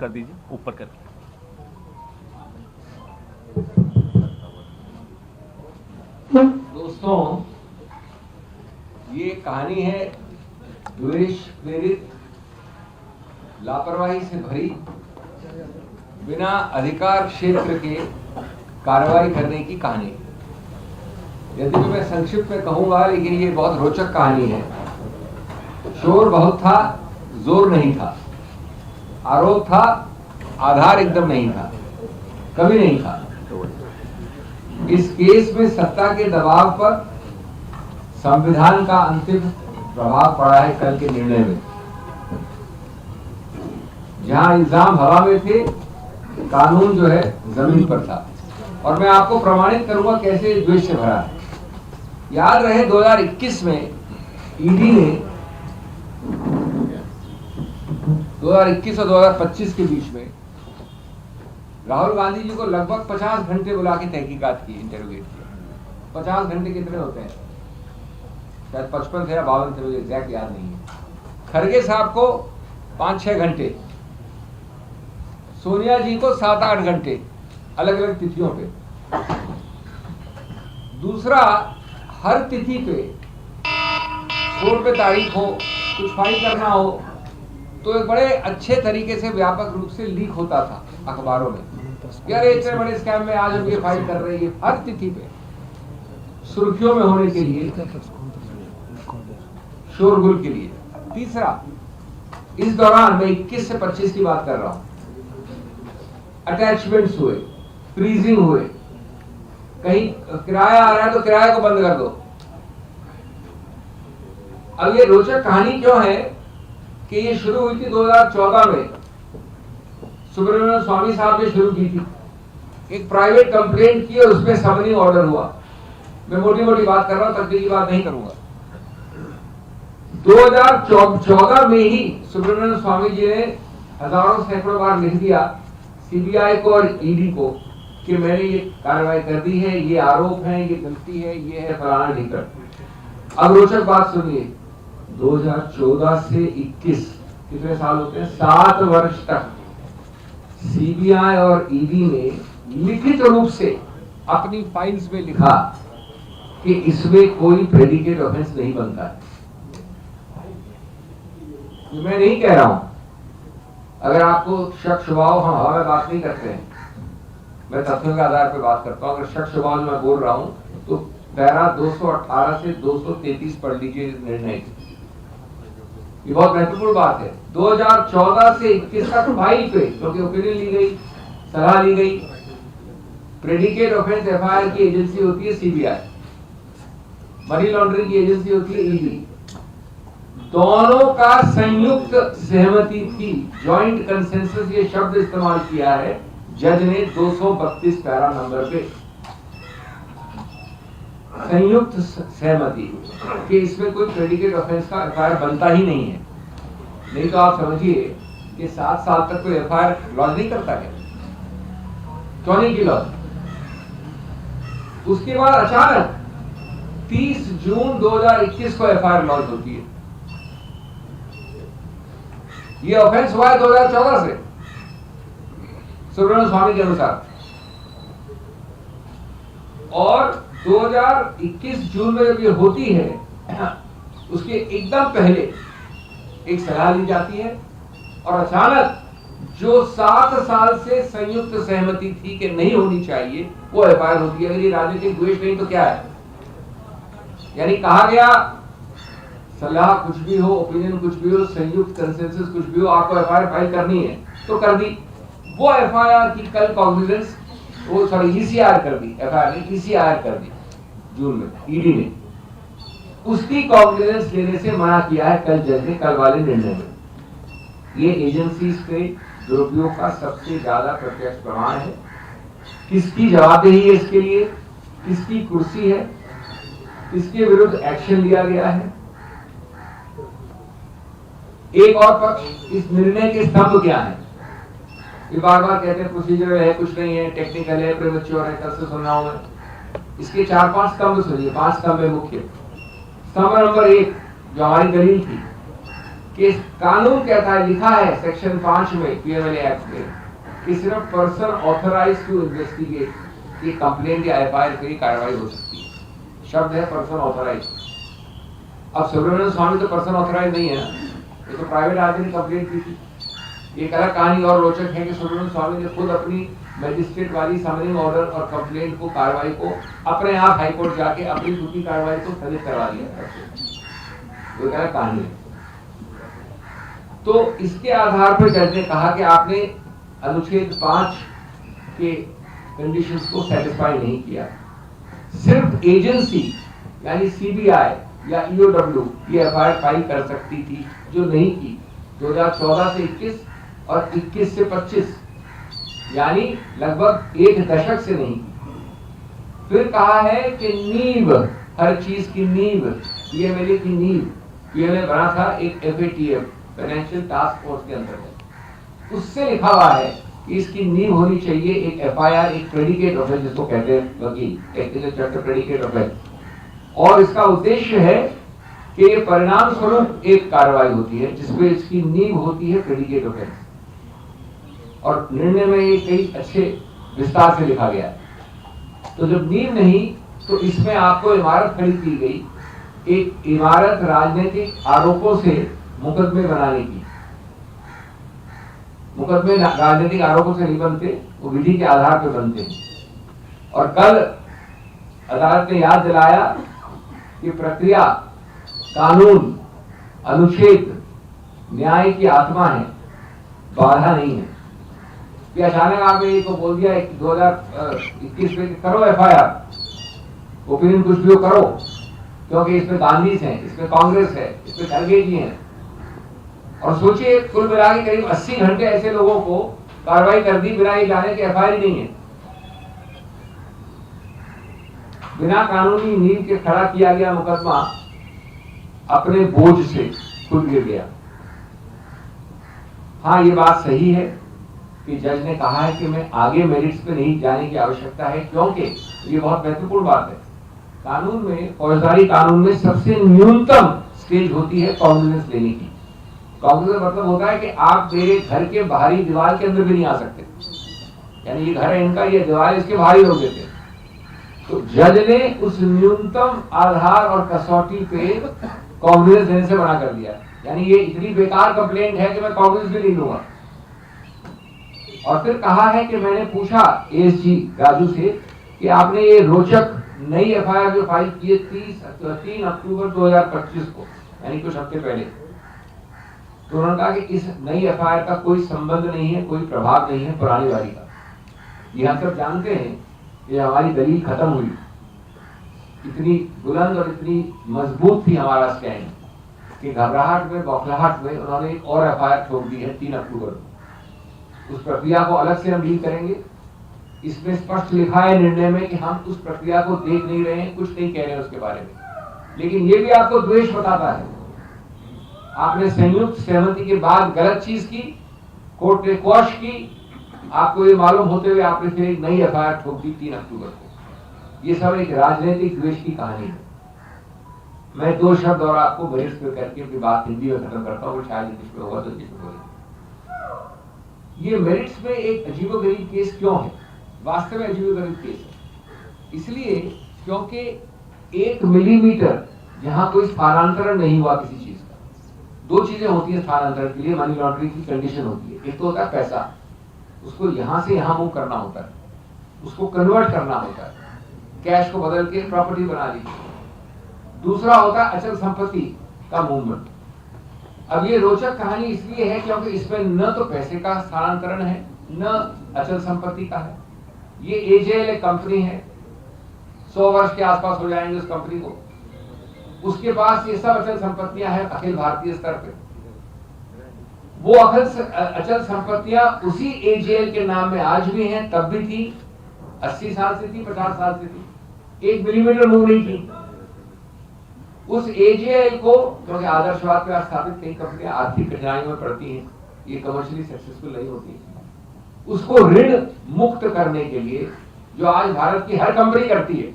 कर दीजिए ऊपर करके। दोस्तों, ये कहानी है द्वेष प्रेरित, लापरवाही से भरी, बिना अधिकार क्षेत्र के कार्रवाई करने की कहानी। यद्यपि मैं संक्षिप्त में कहूंगा, लेकिन ये बहुत रोचक कहानी है। शोर बहुत था, जोर नहीं था। आरोप था, आधार एकदम नहीं था, कभी नहीं था। इस केस में सत्ता के दबाव पर संविधान का अंतिम प्रभाव पड़ा है कल के निर्णय में। जहां इल्जाम हवा में थे, कानून जो है जमीन पर था। और मैं आपको प्रमाणित करूंगा कैसे द्वेष से भरा है। याद रहे 2021 में ईडी ने 2021 और 2025 के बीच में राहुल गांधी जी को लगभग 50 घंटे बुला के तहकीकात की, इंटरोगेट किया। 50 घंटे कितने होते हैं? शायद 55 थे या 52 थे, मुझे एग्जैक्ट याद नहीं है। खड़गे साहब को 5-6 घंटे, सोनिया जी को 7-8 घंटे, अलग अलग तिथियों पे। दूसरा, हर तिथि पे कोर्ट पे तारीख हो, कुछ फाइल करना हो, तो एक बड़े अच्छे तरीके से व्यापक रूप से लीक होता था अखबारों में। यार इतने बड़े स्कैम में आज हम ये फाइल कर रहे हैं, हर तिथि पे सुर्खियों में होने के लिए, शोरगुल के लिए। तीसरा, इस दौरान मैं 21 से 25 की बात कर रहा हूं, अटैचमेंट्स हुए, फ्रीजिंग हुए, कहीं किराया आ रहा है तो किराया को बंद कर दो। अब ये रोचक कहानी क्यों है कि ये शुरू हुई थी 2014 में, सुब्रमण्यम स्वामी साहब ने शुरू की थी। एक प्राइवेट कंप्लेंट की और उसमें समनिंग ऑर्डर हुआ। मैं मोटी मोटी बात कर रहा हूं, तकनीकी बात नहीं करूंगा। 2014 में ही सुब्रमण्यम स्वामी जी ने हजारों सैकड़ों बार लिख दिया सीबीआई को और ईडी को कि मैंने ये कार्रवाई कर दी है, ये आरोप है, ये गलती है, ये है फलाना ढिकर। अब रोचक बात सुनिए, 2014 से 21 कितने साल होते हैं? 7 वर्ष तक सीबीआई और ईडी ने लिखित रूप से अपनी फाइल्स में लिखा कि इसमें कोई प्रेडिकेट ऑफेंस नहीं बनता है। ये मैं नहीं कह रहा हूं। अगर आपको शक शुभाव, हम हवा में बात नहीं करते हैं, मैं तथ्यों के आधार पर बात करता हूं। अगर शक शुभाव मैं बोल रहा हूं तो पैरा 218 से 233 पढ़ लीजिए निर्णय। ये बहुत महत्वपूर्ण बात है। 2014 से 21 तक फाइल पे, क्योंकि ओपिनियन ली गई, सलाह ली गई। प्रेडिकेट ऑफेंस एफआईआर की एजेंसी होती है सीबीआई, मनी लॉन्ड्रिंग की एजेंसी होती है ईडी। दोनों का संयुक्त सहमति थी, जॉइंट कंसेंसस ये शब्द इस्तेमाल किया है जज ने 232 पैरा नंबर पे। संयुक्त सहमति कि इसमें कोई प्रेडिकेट ऑफेंस का एफआईआर बनता ही नहीं है। नहीं तो आप समझिए कि 7 साल तक कोई एफआईआर लॉन्च नहीं करता है। क्यों नहीं की लॉन्च? उसके बाद अचानक 30 जून 2021 को एफआईआर लॉन्च होती है। ये ऑफेंस हुआ है 2014 से सुब्रमण्यम स्वामी के अनुसार, और 2021 जून में जब ये होती है, उसके एकदम पहले एक सलाह ली जाती है और अचानक जो 7 साल से संयुक्त सहमति थी कि नहीं होनी चाहिए, वो एफआईआर होती है। अगर ये राजनीतिक द्वेष नहीं तो क्या है? यानी कहा गया सलाह कुछ भी हो, ओपिनियन कुछ भी हो, संयुक्त कंसेंसस कुछ भी हो, आपको एफआईआर फाइल करनी है तो कर दी। वो एफआईआर की कल कॉग्निजेंस, वो सॉरी ईसीआर कर दी, एफआईआर ने ईसीआर कर दी जून में ईडी ने। उसकी कॉग्निजेंस लेने से मना किया है कल जज ने, कल वाले निर्णय में। ये एजेंसी के दुरुपयोग का सबसे ज्यादा प्रत्यक्ष प्रमाण है। किसकी जवाबदेही है इसके लिए, किसकी कुर्सी है, किसके विरुद्ध एक्शन लिया गया है। एक और पक्ष, इस निर्णय के स्तंभ क्या है? ये बार बार कहते हैं प्रोसीजर है, कुछ नहीं है, टेक्निकल है, प्रीमेच्योर है, कल से सुन रहा हूं मैं। इसके 4-5 स्तंभ सुनिए, 5 स्तंभ है मुख्य। स्तंभ नंबर 1 जो हमारी दलील थी कि कानून कहता है, लिखा है सेक्शन 5 में पीएमएलए एक्ट में कि सिर्फ पर्सन ऑथराइज टू इन्वेस्टिगेट ये कंप्लेंट या एफआईआर की कार्रवाई हो सकती है। शब्द है पर्सन ऑथराइज। अब सुब्रमण्यम स्वामी तो पर्सन ऑथराइज नहीं है ना, ये तो प्राइवेट आदमी ने कंप्लेंट की थी। एक अलग कहानी और रोचक है कि सुब्रमण्यम स्वामी ने खुद अपनी मैजिस्ट्रेट वाली समनिंग ऑर्डर और कंप्लेंट को कार्रवाई को अपने आप हाईकोर्ट जाके अपनी दूसरी कार्रवाई को स्थगित करवा दिया। वो एक अलग कहानी है। तो इसके आधार पर जज ने कहा कि आपने अनुच्छेद 5 के कंडीशंस को सेटिस्फाई नहीं किया। सिर्फ एजेंसी यानी सीबीआई या ईओडब्ल्यू ये एफआईआर फाइल कर सकती थी, जो नहीं की। 2014 से 21 और 21 से 25 यानी लगभग एक दशक से नहीं की। फिर कहा है कि नींव, हर चीज की नींव, पीएमएलए की नींव, पीएमएलए बना था एक एफएटीएफ फाइनेंशियल टास्क फोर्स के अंतर्गत। उससे लिखा हुआ है कि इसकी नींव होनी चाहिए एक एफआईआर, एक प्रेडिकेट ऑफेंस जिसको कहते हैं वकील, टेक्निकल चैप्टर प्रेडिकेट ऑफेंस। और इसका उद्देश्य है कि ये परिणाम स्वरूप एक कार्रवाई होती है जिसमें इसकी नींव होती है प्रेडिकेट ऑफेंस। और निर्णय में ये कई अच्छे विस्तार से लिखा गया है। तो जब नींव नहीं तो इसमें आपको इमारत खड़ी की गई, एक इमारत राजनीतिक आरोपों से मुकदमे बनाने की। मुकदमे राजनीतिक आरोपों से नहीं बनते, वो विधि के आधार पर बनते हैं। और कल अदालत ने याद दिलाया कि प्रक्रिया, कानून, अनुच्छेद न्याय की आत्मा है, बाधा नहीं है। कि अचानक आपने ये को बोल दिया 2021 में करो एफआईआर, ओपिनियन कुछ भी हो करो, क्योंकि इसमें गांधी हैं, इसमें कांग्रेस है, इसमें खड़गे जी हैं। और सोचिए कुल मिला के करीब 80 घंटे ऐसे लोगों को कार्रवाई कर दी बिना ये जाने कि एफआईआर नहीं है। बिना कानूनी नींव के खड़ा किया गया मुकदमा अपने बोझ से खुद गिर गया। हाँ, ये बात सही है कि जज ने कहा है कि मैं आगे मेरिट्स पे नहीं जाने की आवश्यकता है, क्योंकि ये बहुत महत्वपूर्ण बात है। कानून में, फौजदारी कानून में सबसे न्यूनतम स्टेज होती है कॉग्निजेंस लेने की। कॉग्निजेंस मतलब होता है कि आप मेरे घर के बाहरी दीवार के अंदर भी नहीं आ सकते, यानी ये घर है इनका, ये दीवार इसके बाहरी लोग देते। तो जज ने उस न्यूनतम आधार और कसौटी पे कॉग्निजेंस देने से मना कर दिया, यानी ये इतनी बेकार कंप्लेंट है कि मैं कॉग्निजेंस भी नहीं लूंगा। और फिर कहा है कि मैंने पूछा एएसजी राजू से कि आपने ये रोचक नई एफआईआर जो फाइल की है 3 अक्टूबर 2025 को, यानी कुछ हफ्ते पहले, तो उन्होंने कहा कि इस नई एफआईआर का कोई संबंध नहीं है, कोई प्रभाव नहीं है पुरानी वाली का। ये हम सब जानते हैं कि हमारी दलील खत्म हुई, इतनी बुलंद और इतनी मजबूत थी हमारा स्टैंड कि घबराहट में, बौखलाहट में उन्होंने एक और एफआईआर छोड़ दी है 3 अक्टूबर को। उस प्रक्रिया को अलग से हम डील करेंगे। इसमें स्पष्ट लिखा है निर्णय में कि हम उस प्रक्रिया को देख नहीं रहे हैं, कुछ नहीं कह रहे हैं उसके बारे में। लेकिन ये भी आपको द्वेष बताता है, आपने संयुक्त सहमति के बाद गलत चीज की, कोर्ट ने क्वॉश की, आपको ये मालूम होते हुए आपने फिर एक नई एफआईआर ठोक दी 3 अक्टूबर को। ये सब एक राजनीतिक द्वेष की कहानी है। मैं 2 शब्द और आपको बहस पे करके अपनी बात हिंदी में खत्म करता हूँ, शायद इंग्लिश में होगा तो इंग्लिश में बोलेंगे। ये मेरिट्स में एक अजीबोगरीब केस क्यों है? वास्तव में अजीबोगरीब केस है इसलिए क्योंकि 1 मिलीमीटर जहां कोई स्थानांतरण नहीं हुआ किसी चीज का। 2 चीजें होती है स्थानांतरण के लिए, मनी लॉन्ड्रिंग की कंडीशन होती है। एक तो होता है पैसा, उसको यहां से यहां मूव करना होता है, उसको कन्वर्ट करना होता है, कैश को बदल के प्रॉपर्टी बना दी। दूसरा होता है अचल संपत्ति का मूवमेंट। अब ये रोचक कहानी इसलिए है क्योंकि इसमें न तो पैसे का स्थानांतरण है, न अचल संपत्ति का है। ये एजेएल एक कंपनी है, 100 वर्ष के आसपास हो जाएंगे उस कंपनी को। उसके पास ये सब अचल संपत्तियां हैं अखिल भारतीय स्तर पे। वो अचल संपत्तियां उसी एजेएल के नाम में आज भी हैं, तब भी थी, 80 साल से थी, 50 साल से थी, 1 मिलीमीटर मूव नहीं की। उस एजेएल को, क्योंकि आदर्शवाद पे स्थापित कई कंपनियां आर्थिक कठिनाइयों में पड़ती हैं, ये कमर्शियली सक्सेसफुल नहीं होती, उसको ऋण मुक्त करने के लिए, जो आज भारत की हर कंपनी करती है,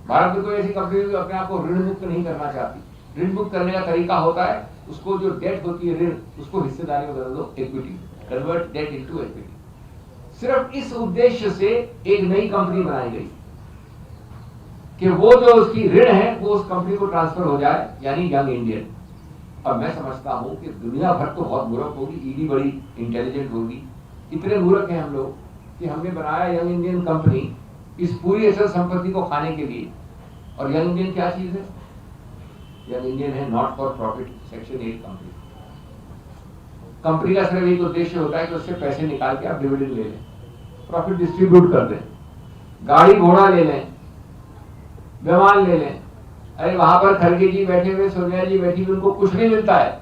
भारत में कोई ऐसी कंपनी जो अपने आप को ऋण मुक्त नहीं करना चाहती। ऋण मुक्त करने का तरीका होता है उसको जो डेट होती है ऋण, उसको हिस्सेदारी में बदल दो, equity, convert debt into equity. सिर्फ इस उद्देश्य से एक नई कंपनी बनाई गई कि वो जो उसकी ऋण है वो उस कंपनी को ट्रांसफर हो जाए, यानी यंग इंडियन। अब मैं समझता हूं कि दुनिया भर तो बहुत मूर्ख होगी, ईडी बड़ी इंटेलिजेंट होगी, इतने मूर्ख हैं हम लोग कि हमने बनाया यंग इंडियन कंपनी इस पूरी अचल संपत्ति को खाने के लिए। और यंग इंडियन क्या चीज है? यंग इंडियन है not for profit section 8 company. Company का सिर्फ एक उद्देश्य होता है कि उससे पैसे निकाल के आप डिविडेंड ले लें, प्रॉफिट डिस्ट्रीब्यूट कर दें, गाड़ी घोड़ा ले लें, विमान ले लें। अरे वहां पर खड़गे जी बैठे हुए, सोनिया जी बैठी हुई, उनको कुछ नहीं मिलता है,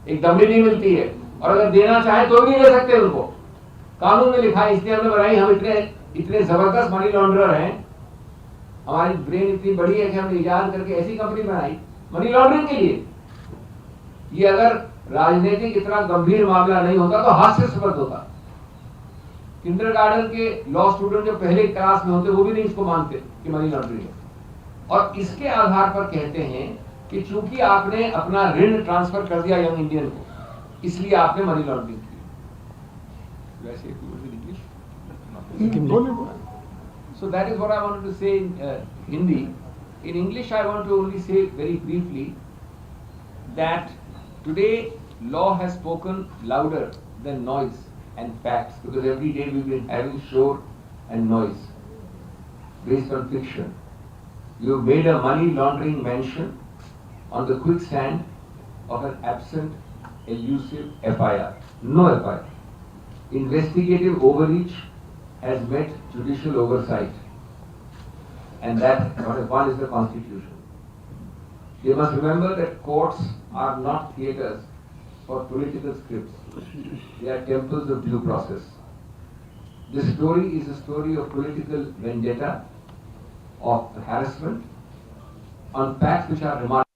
एक दमड़ी नहीं मिलती है, और अगर देना चाहे तो भी नहीं दे सकते उनको। कानून में लिखा है, इसलिए हमने बनाई। हम इतने जबरदस्त मनी लॉन्ड्रर हैं, हमारी ब्रेन इतनी बड़ी है कि हमने इजाद करके ऐसी कंपनी बनाई मनी लॉन्ड्रिंग के लिए। ये अगर राजनीतिक इतना गंभीर मामला नहीं होता तो हास्यास्पद होता। किंडरगार्टन के लॉ स्टूडेंट जो पहले क्लास में होते वो भी नहीं इसको मानते कि मनी लॉन्ड्रिंग है। और इसके आधार पर कहते हैं कि चूंकि आपने अपना ऋण ट्रांसफर कर दिया यंग इंडियन को, इसलिए आपने मनी लॉन्ड्रिंग की। वैसे So that is what I wanted to say in Hindi. In English, I want to only say very briefly that today law has spoken louder than noise and facts, because every day we've been having shore and noise based on fiction. You made a money laundering mention on the quicksand of an absent, elusive FIR. No FIR. Investigative overreach has met judicial oversight, and that one is the Constitution. You must remember that courts are not theatres for political scripts. They are temples of due process. This story is a story of political vendetta, of harassment, on facts which are remarkable.